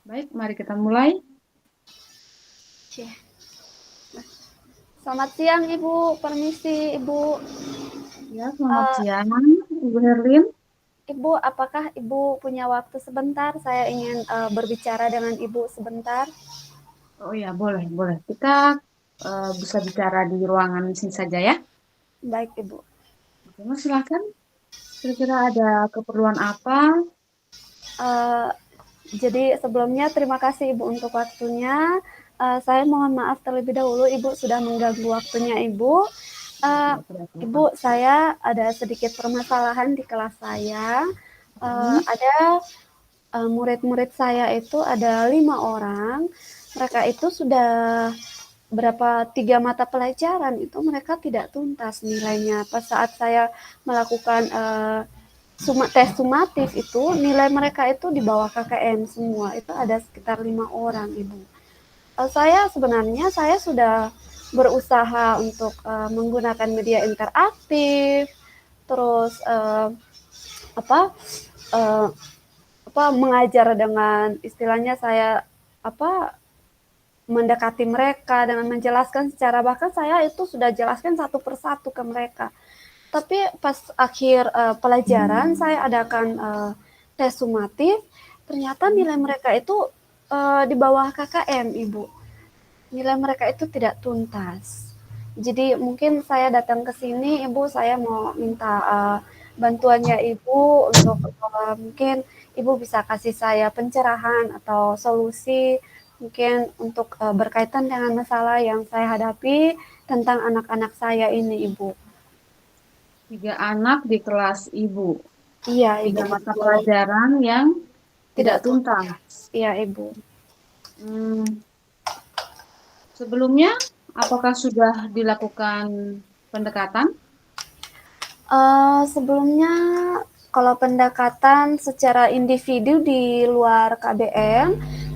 Baik, mari kita mulai. Cie. Selamat siang Ibu, permisi Ibu. Ya, selamat Eh, siang, Ibu Herlin. Ibu, apakah Ibu punya waktu sebentar? Saya ingin berbicara dengan Ibu sebentar. Oh ya, boleh, boleh. Kita bisa bicara di ruangan sini saja ya. Baik Ibu. Oke, Mas, silakan. Kira-kira ada keperluan apa? Eh, jadi sebelumnya terima kasih Ibu untuk waktunya. Saya mohon maaf terlebih dahulu Ibu sudah mengganggu waktunya Ibu. Ya, Eh, tidak apa-apa. Ibu, saya ada sedikit permasalahan di kelas saya. Hmm, Ada murid-murid saya itu ada 5 orang. Mereka itu sudah berapa 3 mata pelajaran itu mereka tidak tuntas nilainya. Pas saat saya melakukan tes sumatif itu nilai mereka itu di bawah KKM semua. Itu ada sekitar 5 orang Ibu. Saya sebenarnya saya sudah berusaha untuk menggunakan media interaktif, terus apa uh, apa mengajar dengan istilahnya saya apa mendekati mereka dengan menjelaskan secara bahkan saya itu sudah jelaskan satu persatu ke mereka. Tapi pas akhir pelajaran saya adakan tes sumatif, ternyata hmm. nilai mereka itu di bawah KKM, Ibu. Nilai mereka itu tidak tuntas. Jadi mungkin saya datang ke sini, Ibu, saya mau minta bantuannya Ibu untuk mungkin Ibu bisa kasih saya pencerahan atau solusi mungkin untuk berkaitan dengan masalah yang saya hadapi tentang anak-anak saya ini, Ibu. 3 anak di kelas Ibu. Iya, Tiga Ibu, mata betul. pelajaran yang tidak Tidak tuntas. tuntas. Iya, Ibu. Hmm, sebelumnya, apakah sudah dilakukan pendekatan? Sebelumnya kalau pendekatan secara individu di luar KBM,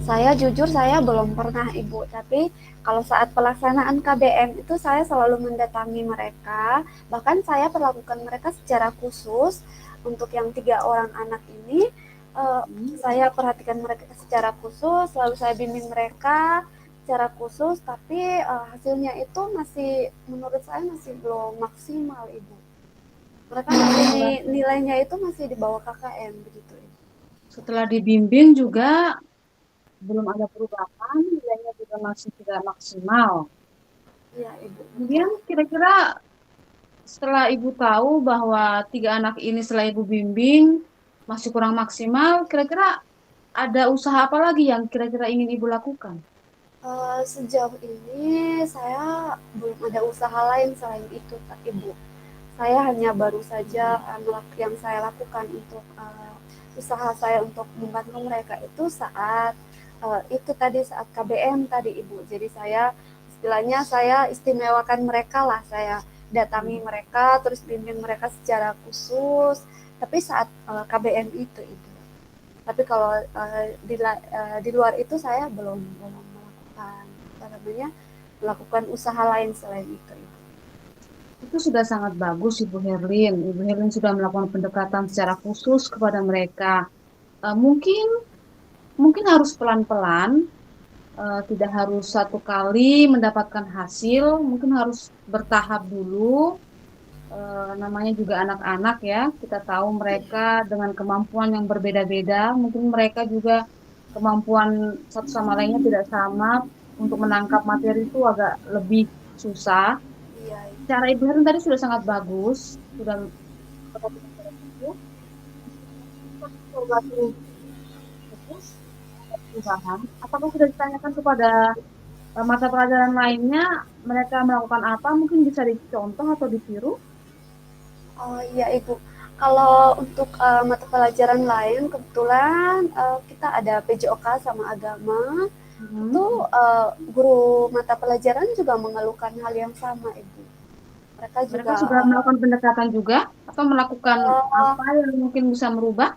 saya jujur saya belum pernah Ibu. Tapi kalau saat pelaksanaan KBM itu saya selalu mendatangi mereka. Bahkan saya perlakukan mereka secara khusus untuk yang 3 orang anak ini. eh, Hmm. saya perhatikan mereka secara khusus, selalu saya bimbing mereka secara khusus. Tapi hasilnya itu masih menurut saya masih belum maksimal Ibu. Mereka masih Setelah, nilainya itu masih di bawah KKM begitu. setelah dibimbing juga belum ada perubahan, nilainya juga masih tidak maksimal. Iya Ibu, betul. Kemudian kira-kira setelah Ibu tahu bahwa 3 anak ini setelah Ibu bimbing masih kurang maksimal, kira-kira ada usaha apa lagi yang kira-kira ingin Ibu lakukan? Sejauh ini saya belum ada usaha lain selain itu Ibu. Saya hanya baru saja yang saya lakukan untuk usaha saya untuk membantu mereka itu saat itu tadi saat KBM tadi Ibu. Jadi saya istilahnya saya istimewakan mereka lah, saya datangi Hmm. mereka terus bimbing mereka secara khusus. Tapi saat KBM itu Ibu. Tapi kalau di luar itu saya belum melakukan apa namanya melakukan usaha lain selain itu Ibu. Itu sudah sangat bagus, Ibu Herlin. Ibu Herlin sudah melakukan pendekatan secara khusus kepada mereka. Mungkin mungkin harus pelan-pelan, tidak harus satu kali mendapatkan hasil, mungkin harus bertahap dulu. Namanya juga anak-anak ya, kita tahu mereka dengan kemampuan yang berbeda-beda, mungkin mereka juga kemampuan satu sama lainnya tidak sama, untuk menangkap materi itu agak lebih susah. Iya, Cara Ibu Herin tadi sudah sangat bagus, sudah memperhatikan cara itu. Coba suruh fokus perubahan. Apakah sudah ditanyakan kepada mata pelajaran lainnya, mereka melakukan apa? Mungkin bisa dicontoh atau ditiru. oh iya Ibu. Kalau untuk mata pelajaran lain, kebetulan kita ada PJOK sama agama. Itu Mhm. guru mata pelajaran juga mengeluhkan hal yang sama Ibu. Mereka Mereka juga sudah melakukan pendekatan juga atau melakukan uh, apa yang mungkin bisa merubah?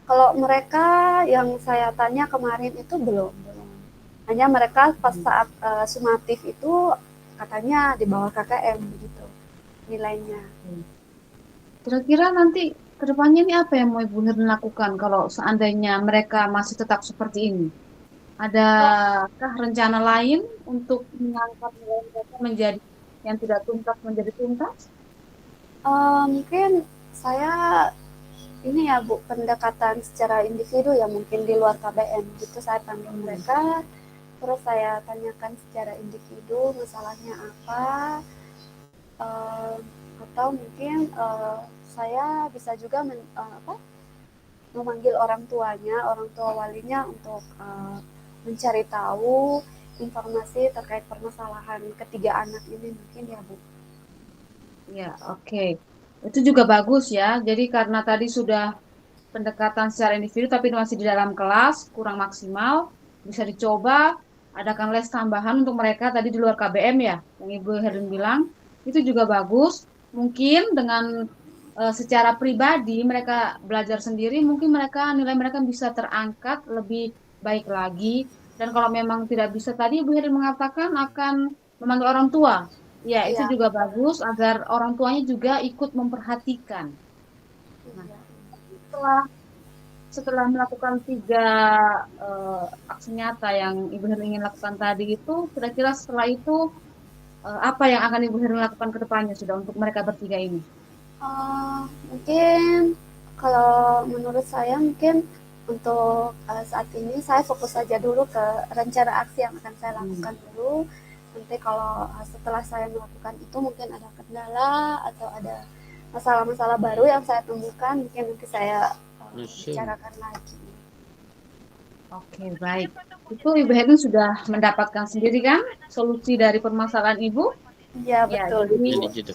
kalau mereka yang saya tanya kemarin itu belum. Hanya mereka pas Hmm. saat sumatif itu katanya di bawah KKM begitu nilainya. Kira-kira nanti ke depannya ini apa yang mau Ibu Nuril lakukan kalau seandainya mereka masih tetap seperti ini? Adakah rencana lain untuk mengangkat nilai mereka menjadi yang tidak tuntas menjadi tuntas? Mungkin saya ini ya Bu, pendekatan secara individu ya mungkin di luar KBM gitu saya panggil Hmm. mereka, terus saya tanyakan secara individu masalahnya apa, eee, atau mungkin, saya bisa juga memanggil orang tuanya, orang tua walinya untuk, mencari tahu informasi terkait permasalahan ketiga anak ini mungkin ya Bu. Ya, oke. Itu juga bagus ya. Jadi karena tadi sudah pendekatan secara individu tapi masih di dalam kelas, kurang maksimal, bisa dicoba adakan les tambahan untuk mereka tadi di luar KBM ya, yang Ibu Herlin bilang. Itu juga bagus. Mungkin dengan secara pribadi mereka belajar sendiri, mungkin nilai mereka bisa terangkat lebih baik lagi. Dan kalau memang tidak bisa tadi Ibu Herlin mengatakan akan memanggil orang tua. Ya, itu Iya, juga bagus agar orang tuanya juga ikut memperhatikan. Nah, iya. setelah setelah melakukan tiga aksi nyata yang Ibu Heru ingin lakukan tadi itu, kira-kira setelah itu apa yang akan Ibu Heru lakukan ke depannya sudah untuk mereka bertiga ini? Mungkin kalau menurut saya mungkin untuk, saat ini saya fokus saja dulu ke rencana aksi yang akan saya Hmm. lakukan dulu. Nanti kalau, setelah saya melakukan itu mungkin ada kendala atau ada masalah-masalah baru yang saya temukan, mungkin nanti saya, bicarakan lagi. Oke, baik. Itu Ibu Heru sudah mendapatkan sendiri kan solusi dari permasalahan Ibu? Iya Ya, betul jadi Ibu.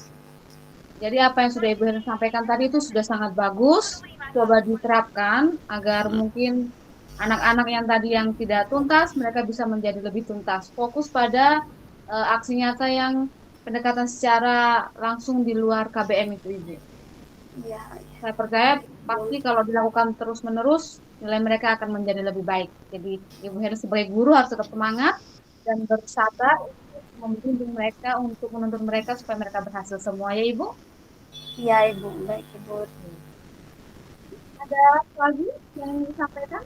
Jadi apa yang sudah Ibu Helen sampaikan tadi itu sudah sangat bagus. Coba diterapkan agar mungkin anak-anak yang tadi yang tidak tuntas, mereka bisa menjadi lebih tuntas. Fokus pada aksi nyata yang pendekatan secara langsung di luar KBM itu, Ibu. Iya Saya percaya iya. pasti kalau dilakukan terus-menerus, nilai mereka akan menjadi lebih baik. Jadi Ibu Helen sebagai guru harus tetap semangat dan bersabar untuk membimbing mereka, untuk menuntun mereka supaya mereka berhasil semua ya, Ibu. Iya Ibu, baik Ibu. Ada lagi yang ingin disampaikan?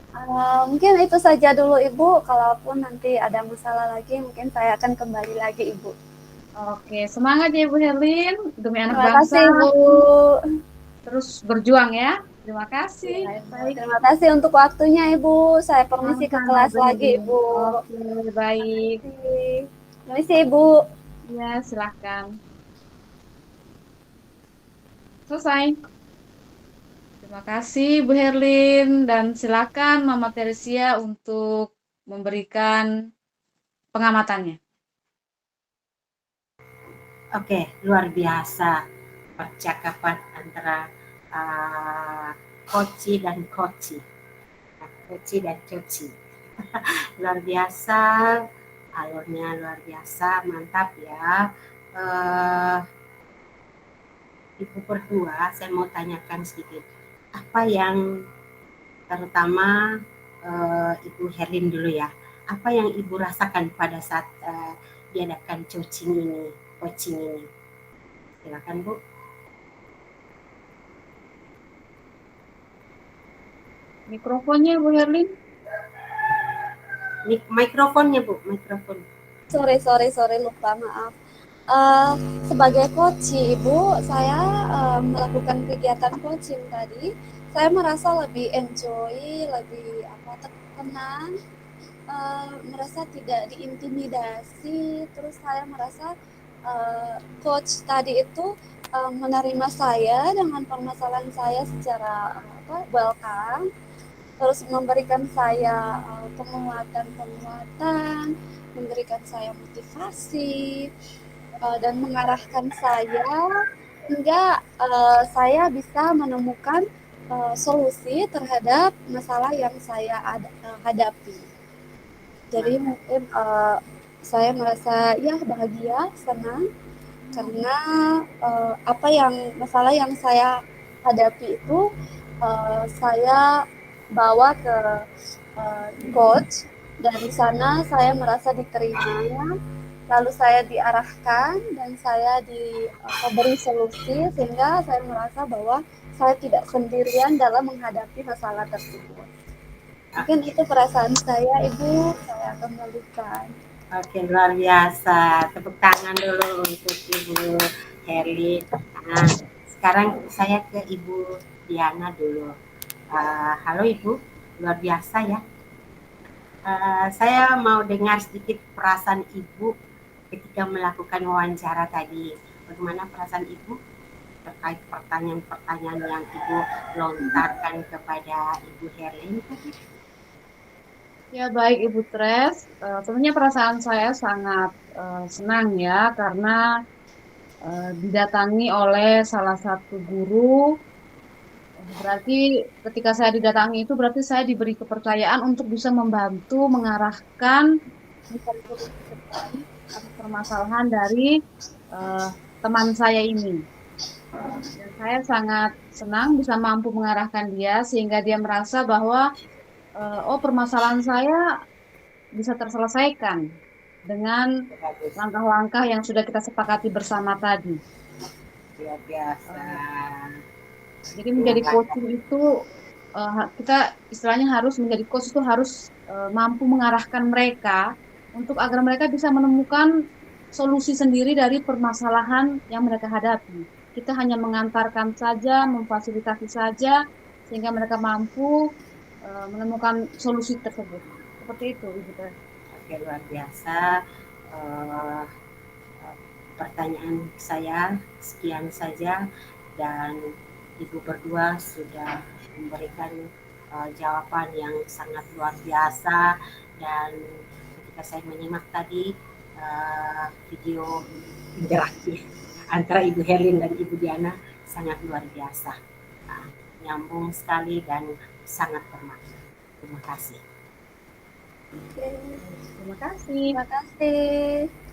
Mungkin itu saja dulu Ibu, kalaupun nanti ada masalah lagi mungkin saya akan kembali lagi Ibu. Oke, semangat ya Ibu Herlin demi anak Terima bangsa. kasih Ibu. Terus berjuang ya. Terima kasih. Ya, Ibu. Baik, Terima kasih untuk waktunya Ibu. Saya permisi ke sama-sama kelas Ibu lagi Herlin. Ibu. Oke, baik. Terima kasih. Permisi Ibu. Ya, silahkan. Selesai. Terima kasih Bu Herlin dan silakan Mama Teresia untuk memberikan pengamatannya. Oke, luar biasa percakapan antara uh, Koci dan Koci, Koci dan Coci. Luar biasa, alurnya luar biasa, mantap ya. Uh, Ibu berdua, saya mau tanyakan sedikit. Apa yang terutama Ibu Herlin dulu ya. Apa yang Ibu rasakan pada saat diadakan coaching ini? Silakan Bu. Mikrofonnya Bu Herlin. Mikrofonnya Bu, mikrofon. Sorry, lupa, maaf. Uh, Sebagai coach Ibu, saya melakukan kegiatan coaching tadi. Saya merasa lebih enjoy, lebih tenang, merasa tidak diintimidasi. Terus saya merasa coach tadi itu menerima saya dengan permasalahan saya secara welcome, terus memberikan saya penguatan, memberikan saya motivasi, dan mengarahkan saya hingga saya bisa menemukan solusi terhadap masalah yang saya hadapi. Jadi mungkin saya merasa ya bahagia, senang karena masalah yang saya hadapi itu saya bawa ke coach. Dari sana saya merasa diterima, lalu saya diarahkan dan saya diberi solusi sehingga saya merasa bahwa saya tidak sendirian dalam menghadapi masalah tersebut. Mungkin itu perasaan saya, Ibu. Saya kembalikan. Oke, luar biasa. Tepuk tangan dulu untuk Ibu Herlin. Nah, sekarang saya ke Ibu Diana dulu. Halo Ibu, luar biasa ya. Saya mau dengar sedikit perasaan Ibu ketika melakukan wawancara tadi. Bagaimana perasaan Ibu terkait pertanyaan-pertanyaan yang Ibu lontarkan kepada Ibu Herlin tadi? Ya, baik Ibu Tres. Tentunya perasaan saya sangat senang ya, karena didatangi oleh salah satu guru. Berarti ketika saya didatangi itu berarti saya diberi kepercayaan untuk bisa membantu mengarahkan mencari solusi terbaik atas permasalahan dari eh, teman saya ini. Dan saya sangat senang bisa mampu mengarahkan dia sehingga dia merasa bahwa oh, permasalahan saya bisa terselesaikan dengan Bagus, langkah-langkah yang sudah kita sepakati bersama tadi. luar biasa. Jadi Dengan menjadi langkah coaching itu kita istilahnya harus menjadi coach itu harus mampu mengarahkan mereka untuk agar mereka bisa menemukan solusi sendiri dari permasalahan yang mereka hadapi. Kita hanya mengantarkan saja, memfasilitasi saja sehingga mereka mampu menemukan solusi tersebut. Seperti itu, Ibu Teh. Oke, luar biasa. Eh, Pertanyaan saya sekian saja dan Ibu berdua sudah memberikan jawaban yang sangat luar biasa dan ketika saya menyimak tadi video interaksi antara Ibu Herlin dan Ibu Diana sangat luar biasa. Nah, nyambung sekali dan sangat bermakna. Terima kasih. Oke, Terima kasih. terima kasih.